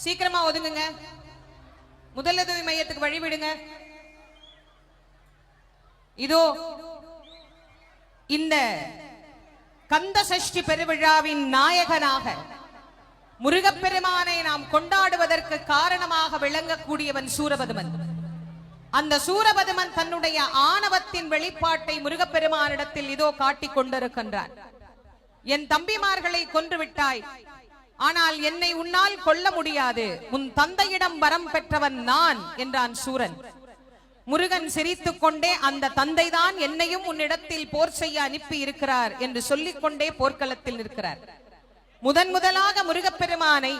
சீக்கிரமா ஒதுங்குங்க. முதலுதவி மையத்துக்கு வழிவிடுங்க. இதோ இந்த கந்த சஷ்டி பெருவிழாவின் நாயகனாக முருகப்பெருமானை நாம் கொண்டாடுவதற்கு காரணமாக விளங்கக்கூடியவன் சூரபதுமன். அந்த சூரபதுமன் தன்னுடைய ஆணவத்தின் வெளிப்பாட்டை முருகப்பெருமானிடத்தில் இதோ காட்டிக் கொண்டிருக்கின்றான். என் தம்பிமார்களை கொன்றுவிட்டாய், ஆனால் என்னை உன்னால் கொல்ல முடியாது, உன் தந்தையிடம் வரம் பெற்றவன் நான் என்றான் சூரன். முருகன் சிரித்துக் கொண்டே அந்த தந்தைதான் என்னையும் உன்னிடத்தில் போர் செய்ய அனுப்பி இருக்கிறார் என்று சொல்லிக் கொண்டே போர்க்களத்தில் நிற்கிறார். முதலாக முருகப்பெருமானை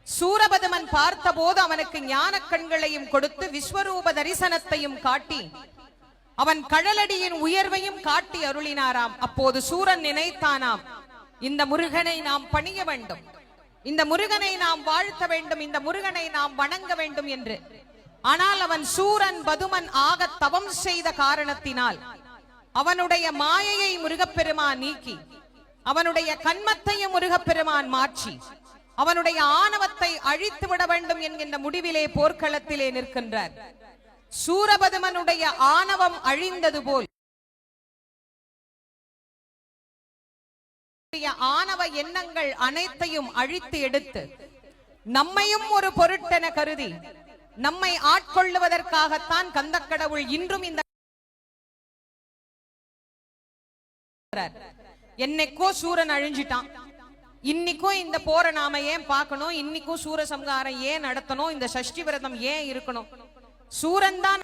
சூரபதுமன் பார்த்தபோது அவனுக்கு ஞான கண்களையும் கொடுத்து விஸ்வரூப தரிசனத்தையும் காட்டி அவன் கடலடியின் உயர்வையும் காட்டி அருளினாராம். அப்போது சூரன் நினைத்தானாம், இந்த முருகனை நாம் பணிய வேண்டும், இந்த முருகனை நாம் வாழ்த்த வேண்டும், இந்த முருகனை நாம் வணங்க வேண்டும் என்று. ஆனால் அவன் சூரன் பதுமன் ஆக தவம் செய்த காரணத்தினால் அவனுடைய மாயையை முருகப்பெருமான் நீக்கி அவனுடைய கண்மத்தையும் முருகப்பெருமான் மாற்றி அவனுடைய ஆணவத்தை அழித்து விட வேண்டும் என்கின்ற முடிவிலே போர்க்களத்திலே நிற்கின்றார். சூரபதுமனுடைய ஆணவம் அழிந்தது போல் ஆணவ எண்ணங்கள் அனைத்தையும் அழித்து எடுத்து நம்மையும் ஒரு பொருட்டென கருதி நம்மை ஆட்கொள்ளுவதற்காகத்தான் கந்தக்கடவுள் இன்றும் இந்த என்னைக்கோ சூரன் அழிஞ்சிட்டான், இன்னைக்கும் இந்த போரை நாம ஏன் பார்க்கணும், இன்னைக்கும் சூரசம்ஹாரம் ஏன் நடத்தணும், இந்த சஷ்டி விரதம் ஏன் இருக்கணும்? சூரன் தான்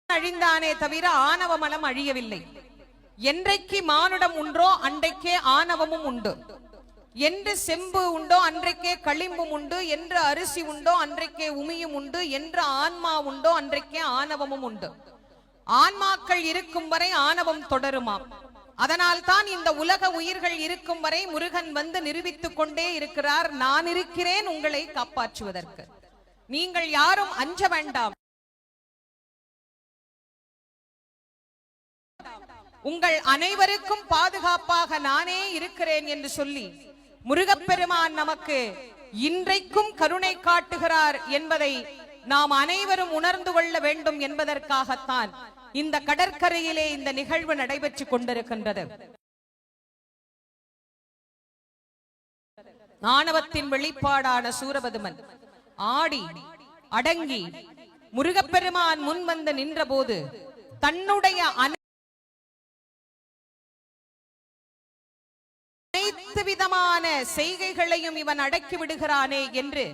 அழிந்தானே தவிர ஆணவ மலம் அழியவில்லை. என்றைக்கு மானுடம் உண்டோ அன்றைக்கே ஆணவமும் உண்டு, என்று செம்பு உண்டோ அன்றைக்கே களிம்பும் உண்டு, என்று அரிசி உண்டோ அன்றைக்கே உமியும் உண்டு, என்று ஆன்மா உண்டோ அன்றைக்கே ஆணவமும் உண்டு. ஆன்மாக்கள் இருக்கும் வரை ஆணவம் தொடருமாம். அதனால் தான் இந்த உலக உயிர்கள் இருக்கும் வரை முருகன் வந்து நிரூபித்துக் கொண்டே இருக்கிறார், நான் இருக்கிறேன் உங்களை காப்பாற்றுவதற்கு, நீங்கள் யாரும் அஞ்ச வேண்டாம், உங்கள் அனைவருக்கும் பாதுகாப்பாக நானே இருக்கிறேன் என்று சொல்லி முருகப்பெருமான் நமக்கு இன்றைக்கும் கருணை காட்டுகிறார் என்பதை நாம் அனைவரும் உணர்ந்து கொள்ள வேண்டும் என்பதற்காகத்தான் இந்த கடற்கரையிலே இந்த நிகழ்வு நடைபெற்றுக் கொண்டிருக்கின்றது. ஆணவத்தின் வெளிப்பாடான சூரபதுமன் ஆடி அடங்கி முருகப்பெருமான் முன் வந்து நின்ற போது தன்னுடைய அனைத்து விதமான செய்கைகளையும் இவன் அடக்கி விடுகிறானே என்று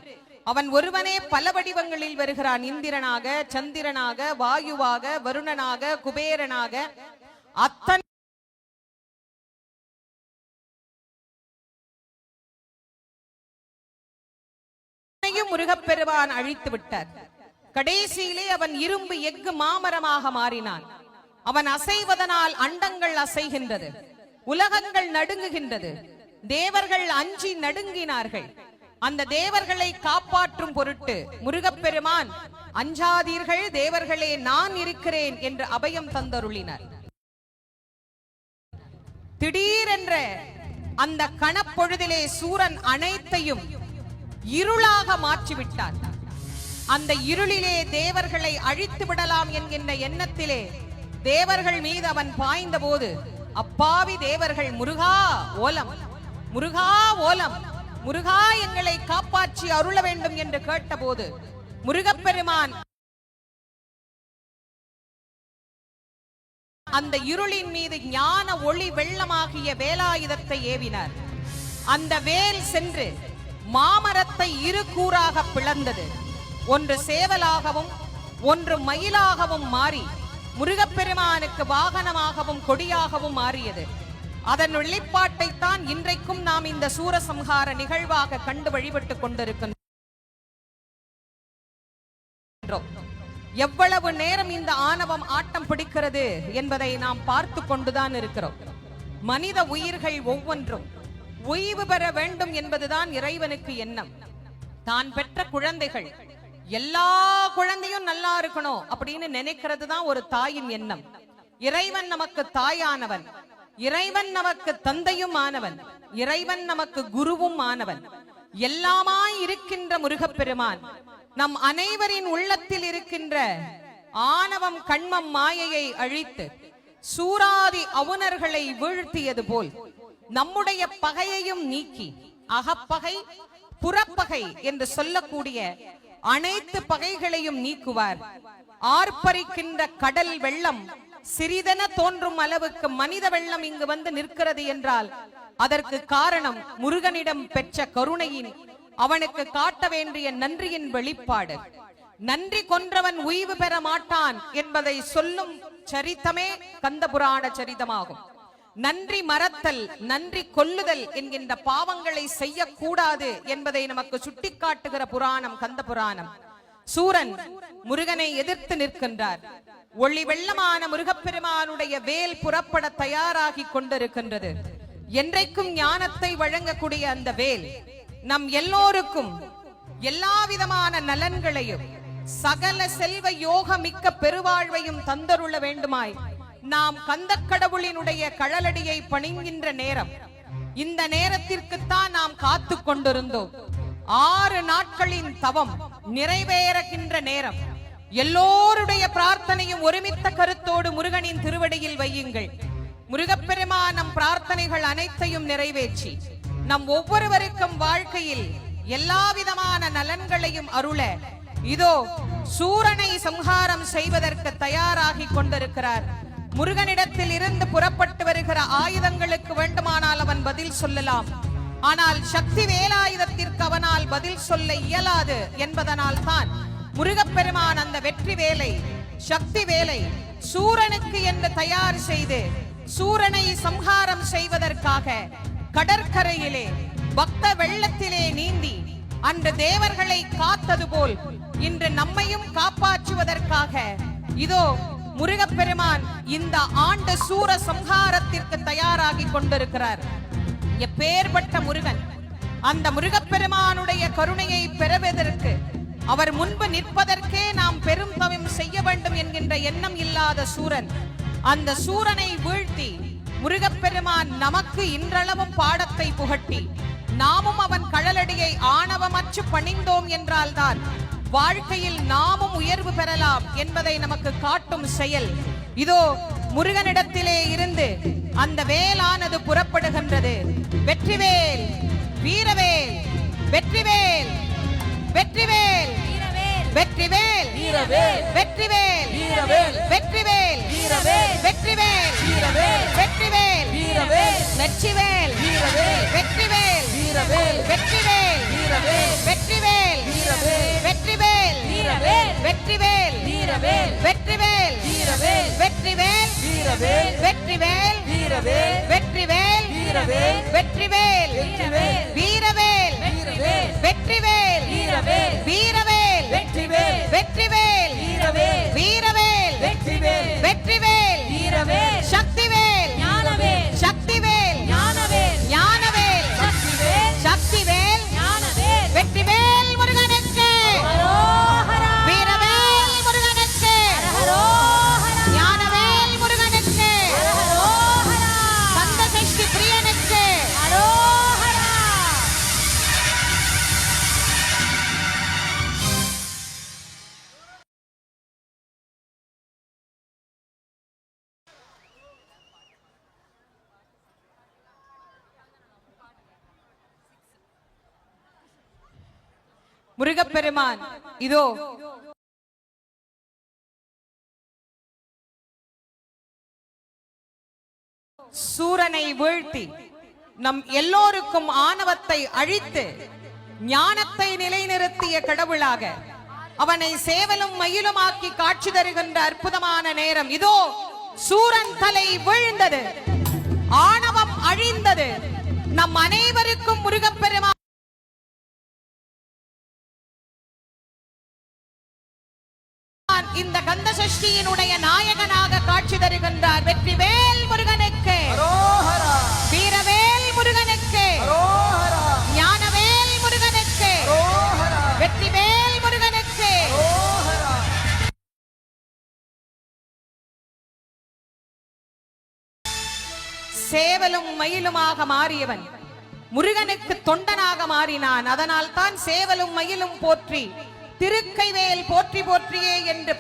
அவன் ஒருவனே பல வடிவங்களில் வருகிறான். இந்திரனாக, சந்திரனாக, வாயுவாக, வருணனாக, குபேரனாக, அத்தனையும் முருகப்பெருமான் அழித்து விட்டார். கடைசியிலே அவன் இரும்பு எஃகு மாமரமாக மாறினான். அவன் அசைவதனால் அண்டங்கள் அசைகின்றது, உலகங்கள் நடுங்குகின்றது, தேவர்கள் அஞ்சி நடுங்கினார்கள். அந்த தேவர்களை காப்பாற்றும் பொருட்டு முருகப்பெருமான் அஞ்சாதீர்கள் தேவர்களே, நான் இருக்கிறேன் என்று அபயம் தந்தருளினார். திடீரென்ற அந்த கணப்பொழுதிலே சூரன் அனைத்தையும் இருளாக மாற்றிவிட்டான். அந்த இருளிலே தேவர்களை அழித்து விடலாம் என்கின்ற எண்ணத்திலே தேவர்கள் மீது அவன் பாய்ந்த போது அப்பாவி தேவர்கள் முருகா ஓலம், முருகா ஓலம், முருகா எங்களை காப்பாற்றி அருள வேண்டும் என்று கேட்டபோது முருகப்பெருமான் அந்த இருளின் மீது ஞான ஒளி வெள்ளமாகிய வேலாயுதத்தை ஏவினார். அந்த வேல் சென்று மாமரத்தை இரு கூறாக பிளந்தது. ஒன்று சேவலாகவும் ஒன்று மயிலாகவும் மாறி முருகப்பெருமானுக்கு வாகனமாகவும் கொடியாகவும் மாறியது. அதன் வெளிப்பாட்டை தான் இன்றைக்கும் நாம் இந்த சூரசம்ஹார நிகழ்வாக கண்டு வழிபட்டுக் கொண்டிருக்கின்றோம். எவ்வளவு நேரம் இந்த ஆணவம் ஆட்டம் பிடிக்கிறது என்பதை நாம் பார்த்து கொண்டுதான் இருக்கிறோம். மனித உயிர்கள் ஒவ்வொன்றும் ஓய்வு பெற வேண்டும் என்பதுதான் இறைவனுக்கு எண்ணம். தான் பெற்ற குழந்தைகள் எல்லா குழந்தையும் நல்லா இருக்கணும் அப்படின்னு நினைக்கிறது தான் ஒரு தாயின் எண்ணம். இறைவன் நமக்கு தாயானவன். இறைவன் நமக்கு தந்தையும் ஆனவன், இறைவன் நமக்கு குருவும் ஆனவன், எல்லாமாய் இருக்கின்ற முருகப்பெருமான் நம் அனைவரின் உள்ளத்தில் இருக்கின்ற ஆணவம் கண்மம் மாயையை அழித்து சூராதி அவுணர்களை வீழ்த்தியது போல் நம்முடைய பகையையும் நீக்கி அகப்பகை புறப்பகை என்று சொல்லக்கூடிய அனைத்து பகைகளையும் நீக்குவார். ஆர்ப்பரிக்கின்ற கடல் வெள்ளம் சிறிதென தோன்றும் அளவுக்கு மனித வெள்ளம் இங்கு வந்து நிற்கிறது என்றால் அதற்கு காரணம் முருகனிடம் பெற்ற கருணையின், அவனுக்கு காட்ட வேண்டிய நன்றியின் வெளிப்பாடு. நன்றி கொன்றவன் உய்வு பெற மாட்டான் என்பதை சொல்லும் சரித்தமே கந்தபுராண சரிதமாகும். நன்றி மறத்தல், நன்றி கொல்லுதல் என்கின்ற பாவங்களை செய்யக்கூடாது என்பதை நமக்கு சுட்டிக்காட்டுகிற புராணம் கந்த புராணம். சூரன் முருகனை எதிர்த்து நிற்கின்றார். ஒளி வெள்ளமான முருகப்பெருமானுடைய வேல் புறப்பட தயாராகி கொண்டிருக்கின்றது. என்றைக்கும் ஞானத்தை வழங்கக்கூடிய அந்த வேல் நம் எல்லோருக்கும் எல்லா விதமான நலன்களையும் சகல செல்வ யோக மிக்க பெருவாழ்வையும் தந்தருள வேண்டுமாய் நாம் கந்த கடவுளினுடைய கழலடியை பணிகின்ற நேரம், இந்த நேரத்திற்குத்தான் நாம் காத்து கொண்டிருந்தோம். 6 நாட்களின் தவம் நிறைவேறுகின்ற நேரம். எல்லோருடைய பிரார்த்தனையும் ஒருமித்த கருத்தோடு முருகனின் திருவடியில் வையுங்கள். முருகப்பெருமான் நம் பிரார்த்தனைகள் அனைத்தையும் நிறைவேற்றி நம் ஒவ்வொருவருக்கும் வாழ்க்கையில் எல்லா விதமான நலன்களையும் அருள இதோ சூரனை சம்ஹாரம் செய்வதற்கு தயாராகி கொண்டிருக்கிறார். முருகனிடத்தில் இருந்து புறப்பட்டு வருகிற ஆயுதங்களுக்கு வேண்டுமானால் அவன் பதில் சொல்லலாம். ஆனால் சக்தி வேலாயுதத்திற்கு அவனால் பதில் சொல்ல இயலாது என்பதனால் தான் முருகப்பெருமான் அந்த வெற்றி வேலை, சக்தி வேலை சூரனுக்கு என்று தயார் செய்து சூரனை சம்ஹாரம் செய்வதற்காக கடற்கரையிலே பக்த வெள்ளத்திலே நீந்தி அன்று தேவர்களை காத்தது போல் இன்று நம்மையும் காப்பாற்றுவதற்காக இதோ முருகப்பெருமான் இந்த ஆண்டு சூர சம்ஹாரத்திற்கு தயாராகி கொண்டிருக்கிறார். எப்பேற்பட்ட முருகன்! அந்த முருகப்பெருமானுடைய கருணையை பெறுவதற்கு, அவர் முன்பு நிற்பதற்கே நாம் பெரும் தவம் செய்ய வேண்டும் என்கின்ற எண்ணம் இல்லாத சூரன், அந்த சூரனை வீழ்த்தி முருகப்பெருமான் நமக்கு இன்றளவும் பாடத்தை புகட்டி நாமும் அவன் கழலடியை ஆணவமற்று பணிந்தோம் என்றால்தான் வாழ்க்கையில் நாமும் உயர்வு பெறலாம் என்பதை நமக்கு காட்டும் செயல். இதோ முருகனிடத்திலே இருந்து அந்த வேலானது புறப்படுகின்றது. வெற்றிவேல், வீரவேல், வெற்றிவேல், வெற்றிவேல், வெற்றிவேல், வெற்றிவேல், வெற்றிவேல், வெற்றிவேல், வெற்றிவேல், நச்சிவேல், வெற்றிவேல், வெற்றிவேல், வெற்றிவேல், வெற்றிவேல், வெற்றிவேல், வெற்றிவேல், வெற்றிவேல், வெற்றிவேல், வெற்றிவேல், வெற்றிவேல், வீரவேல், வெற்றிவேல், வீரவேல், வெற்றிவேல், வீரவேல், வெற்றிவேல், சக்திவேல், சக்திவேல், ஞானவேல், சக்திவேல், வெற்றிவேல் முருகனுக்கு, வீரவேல் முருகனுக்கு, ஞானவேல் முருகனுக்கு, கந்த சஷ்டி பிரியனுக்கு. முருகப்பெருமான் இதோ சூரனை வீழ்த்தி நம் எல்லோருக்கும் ஆணவத்தை அழித்து ஞானத்தை நிலைநிறுத்திய கடவுளாக அவனை சேவலும் மயிலுமாக்கி காட்சி தருகின்ற அற்புதமான நேரம். இதோ சூரன் தலை விழுந்தது, ஆணவம் அழிந்தது. நம் அனைவருக்கும் முருகப்பெருமான் இந்த கந்த சஷ்டியினுடைய நாயகனாக காட்சி தருகின்றார். வெற்றிவேல் முருகனுக்கு, வீரவேல் முருகனுக்கு, ஞானவேல் முருகனுக்கு, வெற்றிவேல் முருகனுக்கு. மயிலுமாக மாறியவன் முருகனுக்கு தொண்டனாக மாறினான். அதனால் தான் சேவலும் மயிலும் போற்றி திருக்கைவேல் போற்றி போற்றியே என்று